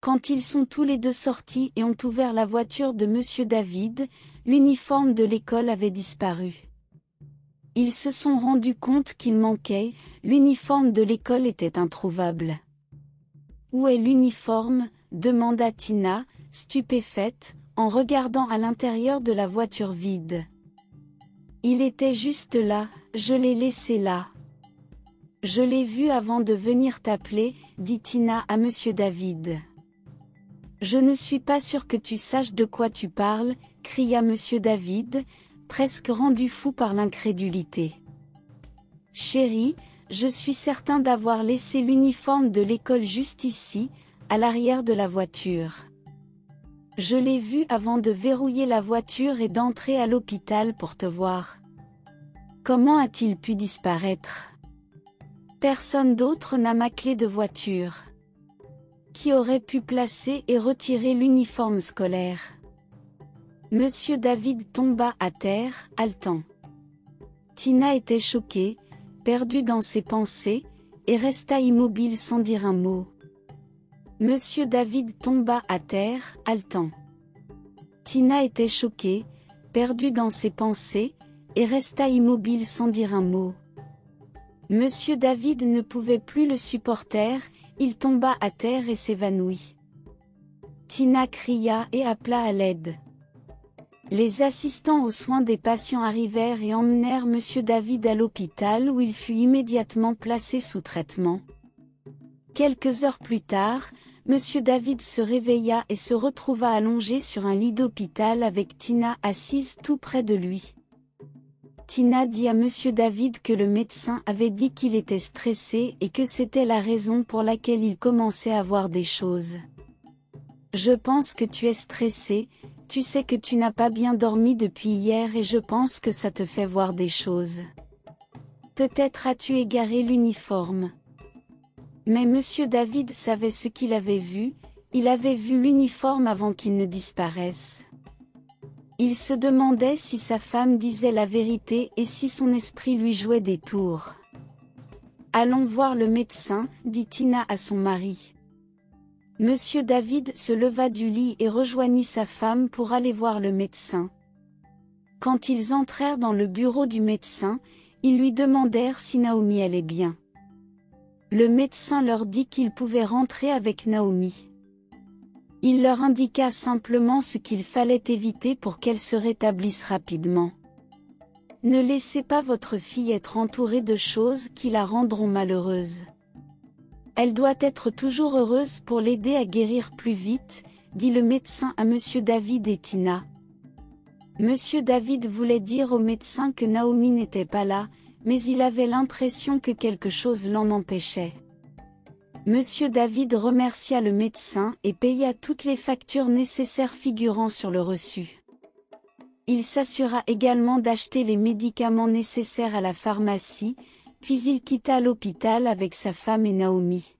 Quand ils sont tous les deux sortis et ont ouvert la voiture de Monsieur David, l'uniforme de l'école avait disparu. Ils se sont rendus compte qu'il manquait, l'uniforme de l'école était introuvable. « Où est l'uniforme ?» demanda Tina, stupéfaite, en regardant à l'intérieur de la voiture vide. « Il était juste là, je l'ai laissé là. »« Je l'ai vu avant de venir t'appeler, » dit Tina à Monsieur David. « Je ne suis pas sûr que tu saches de quoi tu parles, » cria Monsieur David, presque rendu fou par l'incrédulité. « Chérie, je suis certain d'avoir laissé l'uniforme de l'école juste ici, à l'arrière de la voiture. Je l'ai vu avant de verrouiller la voiture et d'entrer à l'hôpital pour te voir. Comment a-t-il pu disparaître? Personne d'autre n'a ma clé de voiture. Qui aurait pu placer et retirer l'uniforme scolaire? » Monsieur David tomba à terre, haletant. Tina était choquée, perdue dans ses pensées, et resta immobile sans dire un mot. Monsieur David tomba à terre, haletant. Tina était choquée, perdue dans ses pensées, et resta immobile sans dire un mot. Monsieur David ne pouvait plus le supporter, il tomba à terre et s'évanouit. Tina cria et appela à l'aide. Les assistants aux soins des patients arrivèrent et emmenèrent Monsieur David à l'hôpital où il fut immédiatement placé sous traitement. Quelques heures plus tard, Monsieur David se réveilla et se retrouva allongé sur un lit d'hôpital avec Tina assise tout près de lui. Tina dit à Monsieur David que le médecin avait dit qu'il était stressé et que c'était la raison pour laquelle il commençait à voir des choses. « Je pense que tu es stressé, tu sais que tu n'as pas bien dormi depuis hier et je pense que ça te fait voir des choses. Peut-être as-tu égaré l'uniforme. » Mais Monsieur David savait ce qu'il avait vu, il avait vu l'uniforme avant qu'il ne disparaisse. Il se demandait si sa femme disait la vérité et si son esprit lui jouait des tours. « Allons voir le médecin, » dit Tina à son mari. Monsieur David se leva du lit et rejoignit sa femme pour aller voir le médecin. Quand ils entrèrent dans le bureau du médecin, ils lui demandèrent si Naomi allait bien. Le médecin leur dit qu'ils pouvaient rentrer avec Naomi. Il leur indiqua simplement ce qu'il fallait éviter pour qu'elle se rétablisse rapidement. Ne laissez pas votre fille être entourée de choses qui la rendront malheureuse. Elle doit être toujours heureuse pour l'aider à guérir plus vite, dit le médecin à Monsieur David et Tina. Monsieur David voulait dire au médecin que Naomi n'était pas là, mais il avait l'impression que quelque chose l'en empêchait. Monsieur David remercia le médecin et paya toutes les factures nécessaires figurant sur le reçu. Il s'assura également d'acheter les médicaments nécessaires à la pharmacie, puis il quitta l'hôpital avec sa femme et Naomi.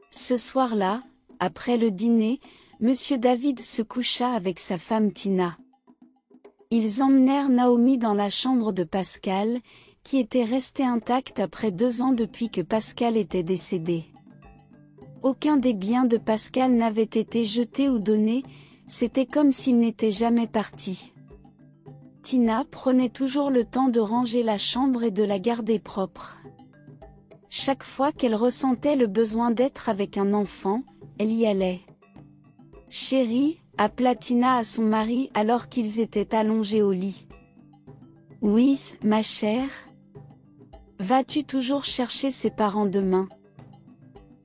Ce soir-là, après le dîner, Monsieur David se coucha avec sa femme Tina. Ils emmenèrent Naomi dans la chambre de Pascal, qui était restée intacte après 2 ans depuis que Pascal était décédé. Aucun des biens de Pascal n'avait été jeté ou donné, c'était comme s'il n'était jamais parti. Tina prenait toujours le temps de ranger la chambre et de la garder propre. Chaque fois qu'elle ressentait le besoin d'être avec un enfant, elle y allait. « Chérie » appela Tina à son mari alors qu'ils étaient allongés au lit. « Oui, ma chère. Vas-tu toujours chercher ses parents demain ?»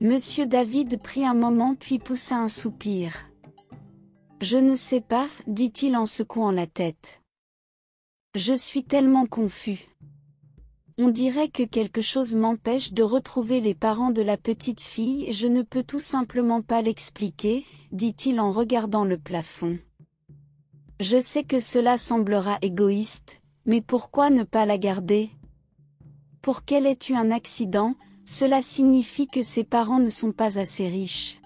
Monsieur David prit un moment puis poussa un soupir. « Je ne sais pas, » dit-il en secouant la tête. « Je suis tellement confus. On dirait que quelque chose m'empêche de retrouver les parents de la petite fille et je ne peux tout simplement pas l'expliquer, » dit-il en regardant le plafond. « Je sais que cela semblera égoïste, mais pourquoi ne pas la garder? Pour qu'elle ait eu un accident, cela signifie que ses parents ne sont pas assez riches.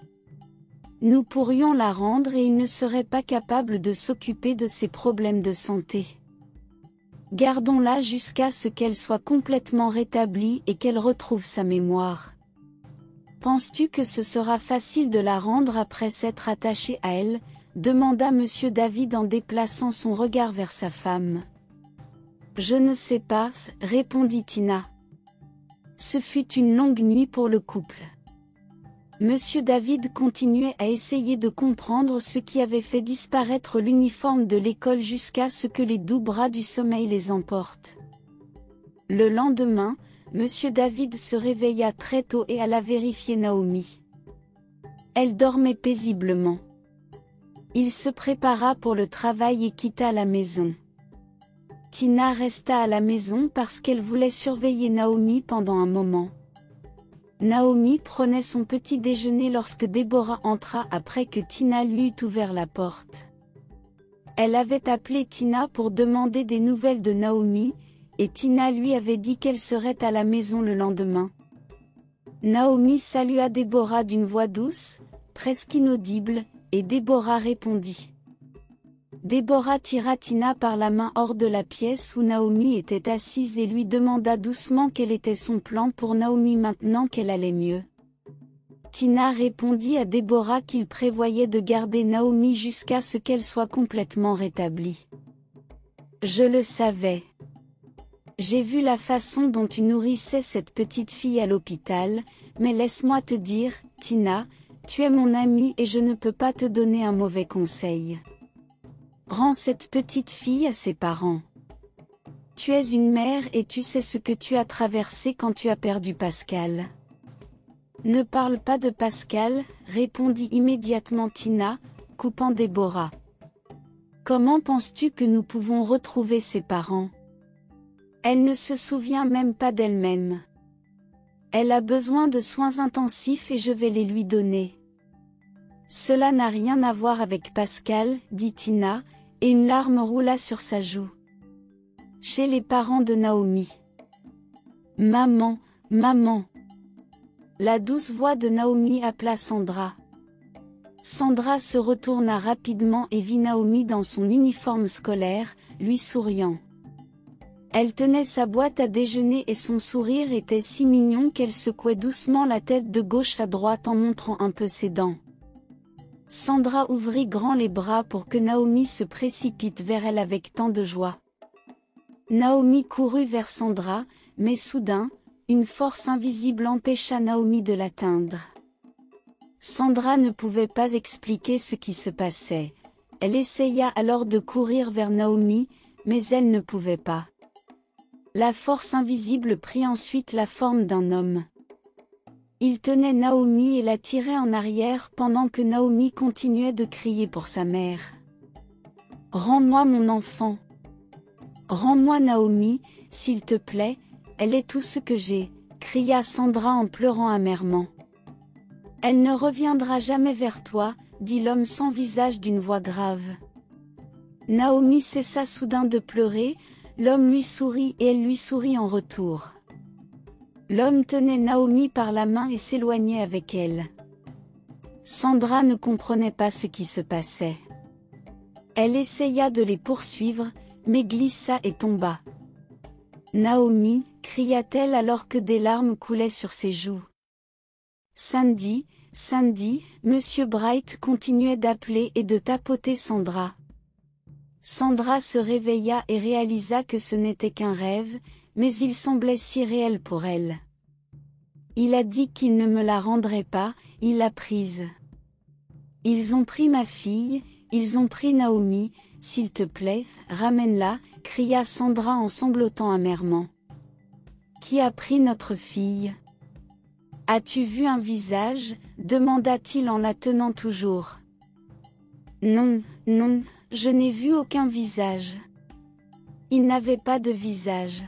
Nous pourrions la rendre et il ne serait pas capable de s'occuper de ses problèmes de santé. Gardons-la jusqu'à ce qu'elle soit complètement rétablie et qu'elle retrouve sa mémoire. Penses-tu que ce sera facile de la rendre après s'être attaché à elle? Demanda Monsieur David en déplaçant son regard vers sa femme. Je ne sais pas, répondit Tina. Ce fut une longue nuit pour le couple. Monsieur David continuait à essayer de comprendre ce qui avait fait disparaître l'uniforme de l'école jusqu'à ce que les doux bras du sommeil les emportent. Le lendemain, Monsieur David se réveilla très tôt et alla vérifier Naomi. Elle dormait paisiblement. Il se prépara pour le travail et quitta la maison. Tina resta à la maison parce qu'elle voulait surveiller Naomi pendant un moment. Naomi prenait son petit déjeuner lorsque Déborah entra après que Tina lui eut ouvert la porte. Elle avait appelé Tina pour demander des nouvelles de Naomi, et Tina lui avait dit qu'elle serait à la maison le lendemain. Naomi salua Déborah d'une voix douce, presque inaudible, et Déborah répondit. Déborah tira Tina par la main hors de la pièce où Naomi était assise et lui demanda doucement quel était son plan pour Naomi maintenant qu'elle allait mieux. Tina répondit à Déborah qu'il prévoyait de garder Naomi jusqu'à ce qu'elle soit complètement rétablie. Je le savais. J'ai vu la façon dont tu nourrissais cette petite fille à l'hôpital, mais laisse-moi te dire, Tina, tu es mon amie et je ne peux pas te donner un mauvais conseil. Rends cette petite fille à ses parents. Tu es une mère et tu sais ce que tu as traversé quand tu as perdu Pascal. Ne parle pas de Pascal, répondit immédiatement Tina, coupant Déborah. Comment penses-tu que nous pouvons retrouver ses parents? Elle ne se souvient même pas d'elle-même. Elle a besoin de soins intensifs et je vais les lui donner. Cela n'a rien à voir avec Pascal, dit Tina, et une larme roula sur sa joue. Chez les parents de Naomi. Maman, maman. La douce voix de Naomi appela Sandra. Sandra se retourna rapidement et vit Naomi dans son uniforme scolaire, lui souriant. Elle tenait sa boîte à déjeuner et son sourire était si mignon qu'elle secouait doucement la tête de gauche à droite en montrant un peu ses dents. Sandra ouvrit grand les bras pour que Naomi se précipite vers elle avec tant de joie. Naomi courut vers Sandra, mais soudain, une force invisible empêcha Naomi de l'atteindre. Sandra ne pouvait pas expliquer ce qui se passait. Elle essaya alors de courir vers Naomi, mais elle ne pouvait pas. La force invisible prit ensuite la forme d'un homme. Il tenait Naomi et la tirait en arrière pendant que Naomi continuait de crier pour sa mère. « Rends-moi mon enfant. Rends-moi Naomi, s'il te plaît, elle est tout ce que j'ai, » cria Sandra en pleurant amèrement. « Elle ne reviendra jamais vers toi, » dit l'homme sans visage d'une voix grave. Naomi cessa soudain de pleurer, l'homme lui sourit et elle lui sourit en retour. L'homme tenait Naomi par la main et s'éloignait avec elle. Sandra ne comprenait pas ce qui se passait. Elle essaya de les poursuivre, mais glissa et tomba. « Naomi » cria-t-elle alors que des larmes coulaient sur ses joues. Sandy, Sandy, Monsieur Bright continuait d'appeler et de tapoter Sandra. Sandra se réveilla et réalisa que ce n'était qu'un rêve, mais il semblait si réel pour elle. Il a dit qu'il ne me la rendrait pas, il l'a prise. Ils ont pris ma fille, ils ont pris Naomi, s'il te plaît, ramène-la, cria Sandra en sanglotant amèrement. Qui a pris notre fille? As-tu vu un visage? Demanda-t-il en la tenant toujours. Non, non, je n'ai vu aucun visage. Il n'avait pas de visage.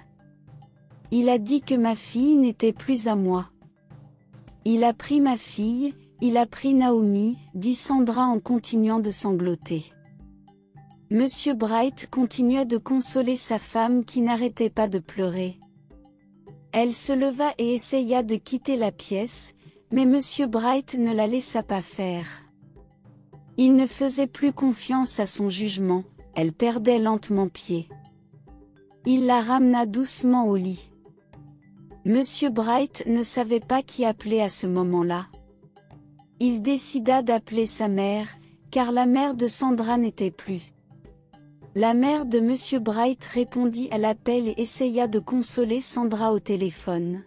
Il a dit que ma fille n'était plus à moi. Il a pris ma fille, il a pris Naomi, dit Sandra en continuant de sangloter. Monsieur Bright continuait de consoler sa femme qui n'arrêtait pas de pleurer. Elle se leva et essaya de quitter la pièce, mais Monsieur Bright ne la laissa pas faire. Il ne faisait plus confiance à son jugement, elle perdait lentement pied. Il la ramena doucement au lit. Monsieur Bright ne savait pas qui appeler à ce moment-là. Il décida d'appeler sa mère, car la mère de Sandra n'était plus. La mère de Monsieur Bright répondit à l'appel et essaya de consoler Sandra au téléphone.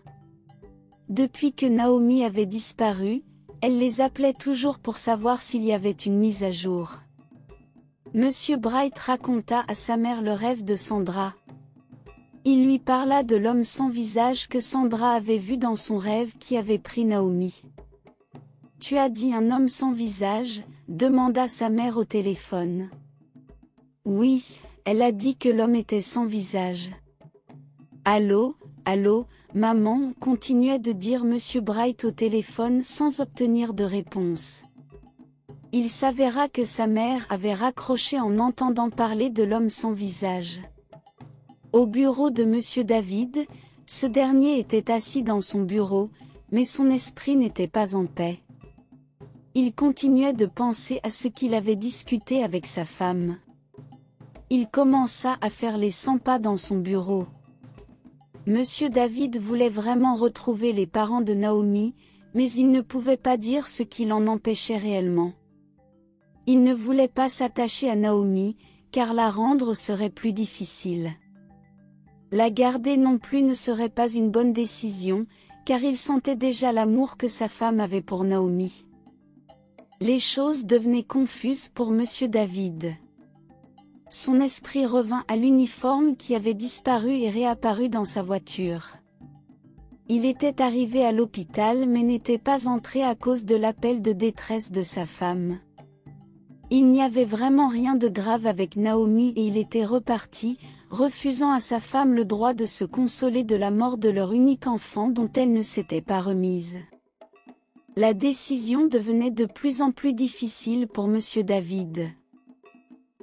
Depuis que Naomi avait disparu, elle les appelait toujours pour savoir s'il y avait une mise à jour. Monsieur Bright raconta à sa mère le rêve de Sandra. Il lui parla de l'homme sans visage que Sandra avait vu dans son rêve qui avait pris Naomi. « Tu as dit un homme sans visage ?» demanda sa mère au téléphone. « Oui, elle a dit que l'homme était sans visage. »« Allô, allô, maman ?» continuait de dire Monsieur Bright au téléphone sans obtenir de réponse. Il s'avéra que sa mère avait raccroché en entendant parler de l'homme sans visage. Au bureau de Monsieur David, ce dernier était assis dans son bureau, mais son esprit n'était pas en paix. Il continuait de penser à ce qu'il avait discuté avec sa femme. Il commença à faire les 100 pas dans son bureau. Monsieur David voulait vraiment retrouver les parents de Naomi, mais il ne pouvait pas dire ce qui l'en empêchait réellement. Il ne voulait pas s'attacher à Naomi, car la rendre serait plus difficile. La garder non plus ne serait pas une bonne décision, car il sentait déjà l'amour que sa femme avait pour Naomi. Les choses devenaient confuses pour Monsieur David. Son esprit revint à l'uniforme qui avait disparu et réapparu dans sa voiture. Il était arrivé à l'hôpital mais n'était pas entré à cause de l'appel de détresse de sa femme. Il n'y avait vraiment rien de grave avec Naomi et il était reparti, refusant à sa femme le droit de se consoler de la mort de leur unique enfant dont elle ne s'était pas remise. La décision devenait de plus en plus difficile pour Monsieur David.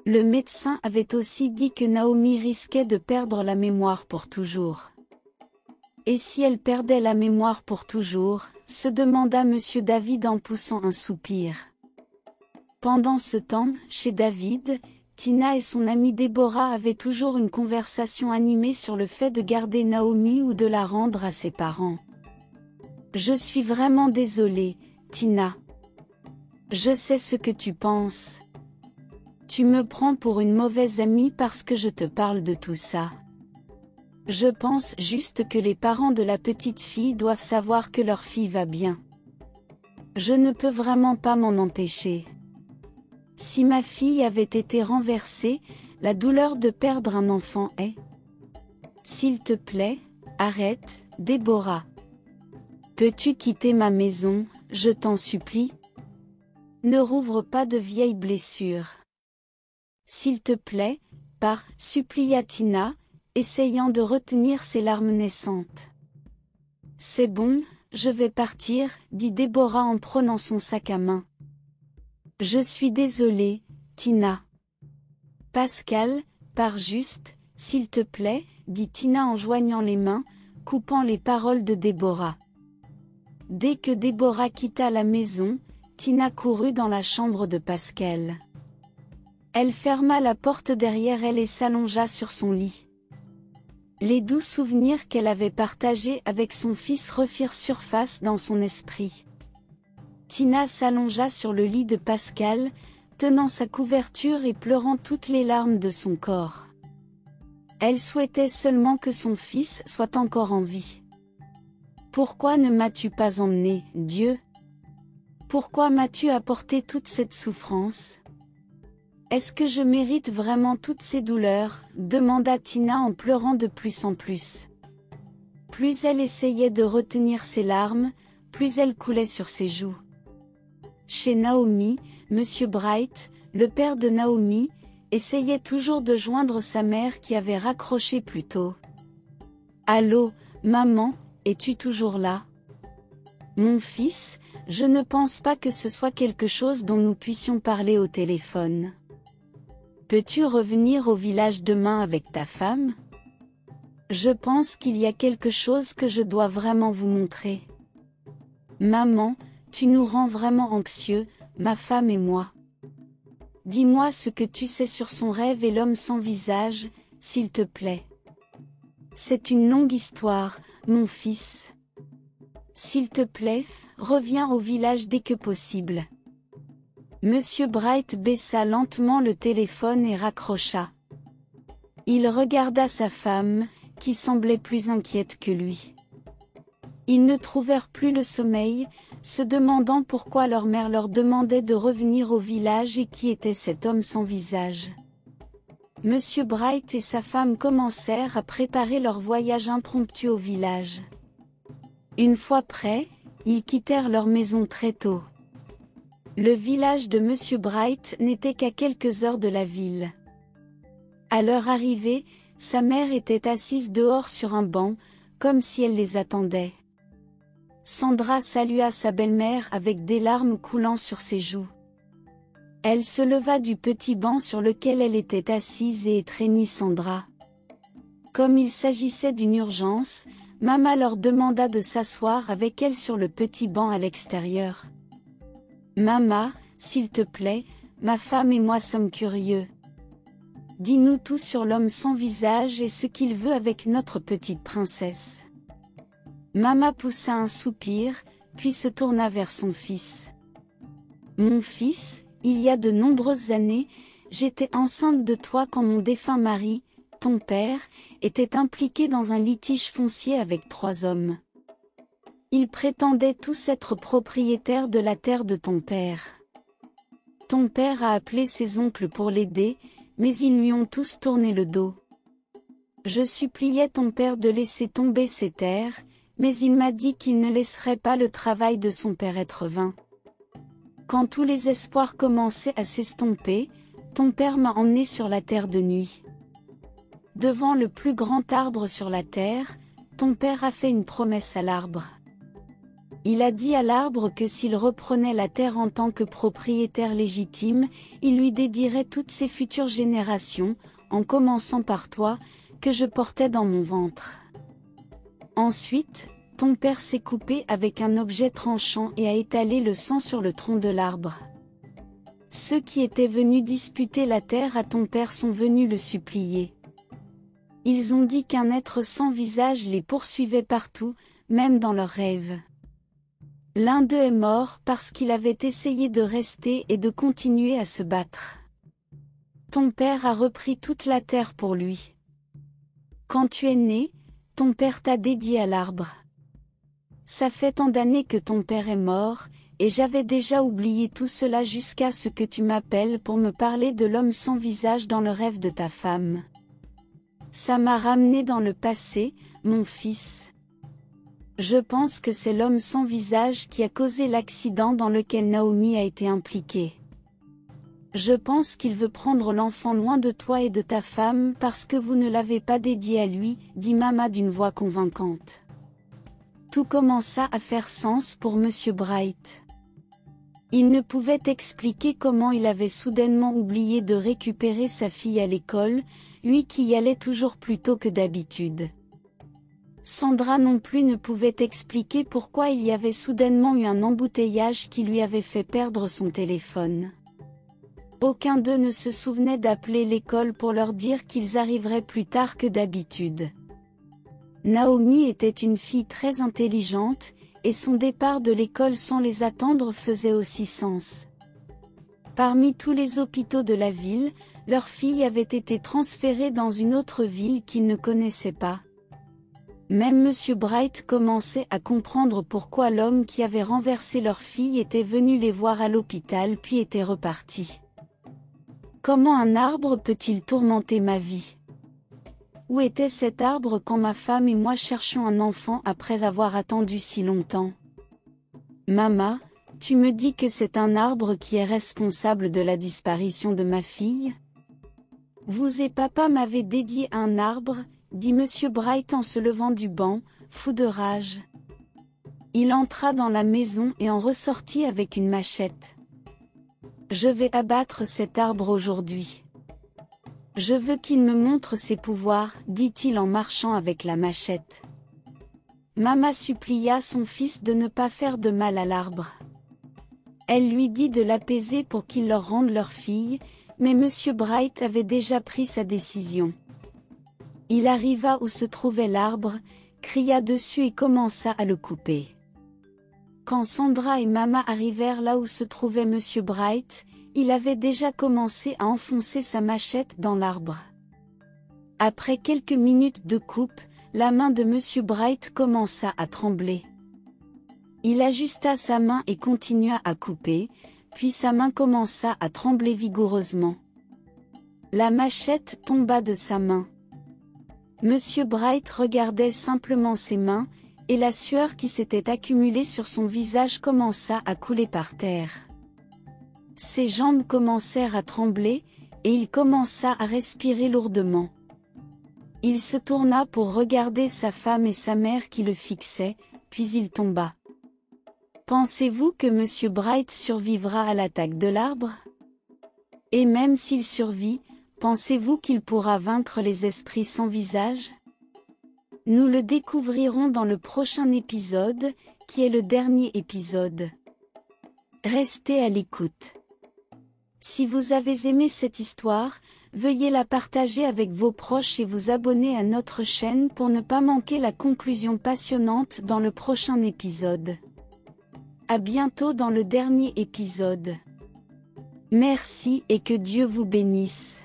Le médecin avait aussi dit que Naomi risquait de perdre la mémoire pour toujours. Et si elle perdait la mémoire pour toujours, se demanda Monsieur David en poussant un soupir. Pendant ce temps, chez David, Tina et son amie Déborah avaient toujours une conversation animée sur le fait de garder Naomi ou de la rendre à ses parents. « Je suis vraiment désolée, Tina. Je sais ce que tu penses. Tu me prends pour une mauvaise amie parce que je te parle de tout ça. Je pense juste que les parents de la petite fille doivent savoir que leur fille va bien. Je ne peux vraiment pas m'en empêcher. Si ma fille avait été renversée, la douleur de perdre un enfant est... S'il te plaît, arrête, Déborah. Peux-tu quitter ma maison, je t'en supplie? Ne rouvre pas de vieilles blessures. S'il te plaît, pars, supplia Tina, essayant de retenir ses larmes naissantes. C'est bon, je vais partir, dit Déborah en prenant son sac à main. Je suis désolée, Tina. Pascal, pars juste, s'il te plaît, dit Tina en joignant les mains, coupant les paroles de Déborah. Dès que Déborah quitta la maison, Tina courut dans la chambre de Pascal. Elle ferma la porte derrière elle et s'allongea sur son lit. Les doux souvenirs qu'elle avait partagés avec son fils refirent surface dans son esprit. Tina s'allongea sur le lit de Pascal, tenant sa couverture et pleurant toutes les larmes de son corps. Elle souhaitait seulement que son fils soit encore en vie. Pourquoi ne m'as-tu pas emmené, Dieu? Pourquoi m'as-tu apporté toute cette souffrance? Est-ce que je mérite vraiment toutes ces douleurs? Demanda Tina en pleurant de plus en plus. Plus elle essayait de retenir ses larmes, plus elles coulaient sur ses joues. Chez Naomi, Monsieur Bright, le père de Naomi, essayait toujours de joindre sa mère qui avait raccroché plus tôt. « Allô, maman, es-tu toujours là? Mon fils, je ne pense pas que ce soit quelque chose dont nous puissions parler au téléphone. Peux-tu revenir au village demain avec ta femme? Je pense qu'il y a quelque chose que je dois vraiment vous montrer. Maman, tu nous rends vraiment anxieux, ma femme et moi. Dis-moi ce que tu sais sur son rêve et l'homme sans visage, s'il te plaît. C'est une longue histoire, mon fils. S'il te plaît, reviens au village dès que possible. Monsieur Bright baissa lentement le téléphone et raccrocha. Il regarda sa femme, qui semblait plus inquiète que lui. Ils ne trouvèrent plus le sommeil, se demandant pourquoi leur mère leur demandait de revenir au village et qui était cet homme sans visage. Monsieur Bright et sa femme commencèrent à préparer leur voyage impromptu au village. Une fois prêts, ils quittèrent leur maison très tôt. Le village de Monsieur Bright n'était qu'à quelques heures de la ville. À leur arrivée, sa mère était assise dehors sur un banc, comme si elle les attendait. Sandra salua sa belle-mère avec des larmes coulant sur ses joues. Elle se leva du petit banc sur lequel elle était assise et étreignit Sandra. Comme il s'agissait d'une urgence, Maman leur demanda de s'asseoir avec elle sur le petit banc à l'extérieur. « Maman, s'il te plaît, ma femme et moi sommes curieux. Dis-nous tout sur l'homme sans visage et ce qu'il veut avec notre petite princesse. » Maman poussa un soupir, puis se tourna vers son fils. « Mon fils, il y a de nombreuses années, j'étais enceinte de toi quand mon défunt mari, ton père, était impliqué dans un litige foncier avec 3 hommes. Ils prétendaient tous être propriétaires de la terre de ton père. Ton père a appelé ses oncles pour l'aider, mais ils lui ont tous tourné le dos. Je suppliais ton père de laisser tomber ces terres, mais il m'a dit qu'il ne laisserait pas le travail de son père être vain. Quand tous les espoirs commençaient à s'estomper, ton père m'a emmené sur la terre de nuit. Devant le plus grand arbre sur la terre, ton père a fait une promesse à l'arbre. Il a dit à l'arbre que s'il reprenait la terre en tant que propriétaire légitime, il lui dédierait toutes ses futures générations, en commençant par toi, que je portais dans mon ventre. Ensuite, ton père s'est coupé avec un objet tranchant et a étalé le sang sur le tronc de l'arbre. Ceux qui étaient venus disputer la terre à ton père sont venus le supplier. Ils ont dit qu'un être sans visage les poursuivait partout, même dans leurs rêves. L'un d'eux est mort parce qu'il avait essayé de rester et de continuer à se battre. Ton père a repris toute la terre pour lui. Quand tu es né, ton père t'a dédié à l'arbre. Ça fait tant d'années que ton père est mort, et j'avais déjà oublié tout cela jusqu'à ce que tu m'appelles pour me parler de l'homme sans visage dans le rêve de ta femme. Ça m'a ramené dans le passé, mon fils. Je pense que c'est l'homme sans visage qui a causé l'accident dans lequel Naomi a été impliquée. Je pense qu'il veut prendre l'enfant loin de toi et de ta femme parce que vous ne l'avez pas dédié à lui, dit Maman d'une voix convaincante. Tout commença à faire sens pour Monsieur Bright. Il ne pouvait expliquer comment il avait soudainement oublié de récupérer sa fille à l'école, lui qui y allait toujours plus tôt que d'habitude. Sandra non plus ne pouvait expliquer pourquoi il y avait soudainement eu un embouteillage qui lui avait fait perdre son téléphone. Aucun d'eux ne se souvenait d'appeler l'école pour leur dire qu'ils arriveraient plus tard que d'habitude. Naomi était une fille très intelligente, et son départ de l'école sans les attendre faisait aussi sens. Parmi tous les hôpitaux de la ville, leur fille avait été transférée dans une autre ville qu'ils ne connaissaient pas. Même Monsieur Bright commençait à comprendre pourquoi l'homme qui avait renversé leur fille était venu les voir à l'hôpital puis était reparti. Comment un arbre peut-il tourmenter ma vie ? Où était cet arbre quand ma femme et moi cherchions un enfant après avoir attendu si longtemps ? Maman, tu me dis que c'est un arbre qui est responsable de la disparition de ma fille ? Vous et papa m'avez dédié un arbre, dit Monsieur Bright en se levant du banc, fou de rage. Il entra dans la maison et en ressortit avec une machette. Je vais abattre cet arbre aujourd'hui. Je veux qu'il me montre ses pouvoirs, dit-il en marchant avec la machette. Maman supplia son fils de ne pas faire de mal à l'arbre. Elle lui dit de l'apaiser pour qu'il leur rende leur fille, mais Monsieur Bright avait déjà pris sa décision. Il arriva où se trouvait l'arbre, cria dessus et commença à le couper. Quand Sandra et Mama arrivèrent là où se trouvait Monsieur Bright, il avait déjà commencé à enfoncer sa machette dans l'arbre. Après quelques minutes de coupe, la main de Monsieur Bright commença à trembler. Il ajusta sa main et continua à couper, puis sa main commença à trembler vigoureusement. La machette tomba de sa main. Monsieur Bright regardait simplement ses mains, et la sueur qui s'était accumulée sur son visage commença à couler par terre. Ses jambes commencèrent à trembler, et il commença à respirer lourdement. Il se tourna pour regarder sa femme et sa mère qui le fixaient, puis il tomba. Pensez-vous que Monsieur Bright survivra à l'attaque de l'arbre? Et même s'il survit, pensez-vous qu'il pourra vaincre les esprits sans visage? Nous le découvrirons dans le prochain épisode, qui est le dernier épisode. Restez à l'écoute. Si vous avez aimé cette histoire, veuillez la partager avec vos proches et vous abonner à notre chaîne pour ne pas manquer la conclusion passionnante dans le prochain épisode. À bientôt dans le dernier épisode. Merci et que Dieu vous bénisse.